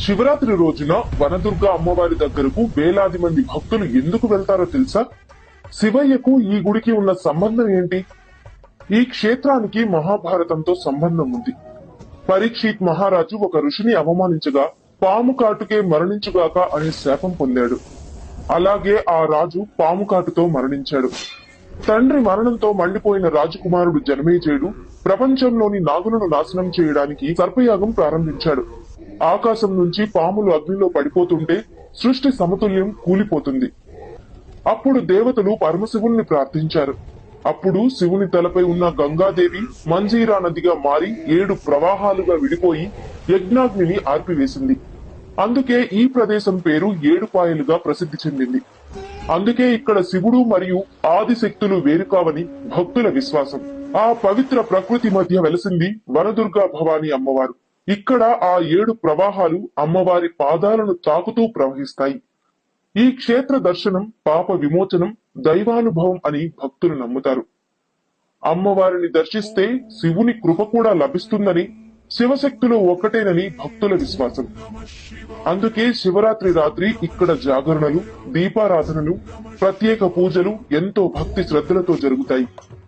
శివరాత్రి రోజున వనదుర్గ అమ్మవారి దగ్గరకు వేలాది మంది భక్తులు ఎందుకు వెళ్తారో తెలుసా? శివయ్యకు ఈ గుడికి ఉన్న సంబంధం ఏంటి? ఈ క్షేత్రానికి మహాభారతంతో సంబంధం ఉంది. పరీక్షిత్ మహారాజు ఒక ఋషిని అవమానించగా పాము కాటుకే మరణించుగాక అనే శాపం పొందాడు. అలాగే ఆ రాజు పాము కాటుతో మరణించాడు. తండ్రి మరణంతో మండిపోయిన రాజకుమారుడు జనమేజయుడు ప్రపంచంలోని నాగులను నాశనం చేయడానికి సర్పయాగం ప్రారంభించాడు. ఆకాశం నుంచి పాములు అగ్నిలో పడిపోతుంటే సృష్టి సమతుల్యం కూలిపోతుంది. అప్పుడు దేవతలు పరమశివుణ్ణి ప్రార్థించారు. అప్పుడు శివుని తలపై ఉన్న గంగాదేవి మంజీరా నదిగా మారి 7 ప్రవాహాలుగా విడిపోయి యజ్ఞాగ్నిని ఆర్పివేసింది. అందుకే ఈ ప్రదేశం పేరు ఏడుపాయలుగా ప్రసిద్ధి చెందింది. అందుకే ఇక్కడ శివుడు మరియు ఆదిశక్తులు వేరు కావని భక్తుల విశ్వాసం. ఆ పవిత్ర ప్రకృతి మధ్య వెలసింది వనదుర్గా భవాని అమ్మవారు. ఇక్కడ ఆ 7 ప్రవాహాలు అమ్మవారి పాదాలను తాకుతూ ప్రవహిస్తాయి. ఈ క్షేత్ర దర్శనం పాప విమోచనం, దైవానుభవం అని భక్తులు నమ్ముతారు. అమ్మవారిని దర్శిస్తే శివుని కృప కూడా లభిస్తుందని, శివశక్తులు ఒక్కటేనని భక్తుల విశ్వాసం. అందుకే శివరాత్రి రాత్రి ఇక్కడ జాగరణలు, దీపారాధనలు, ప్రత్యేక పూజలు ఎంతో భక్తి శ్రద్ధలతో జరుగుతాయి.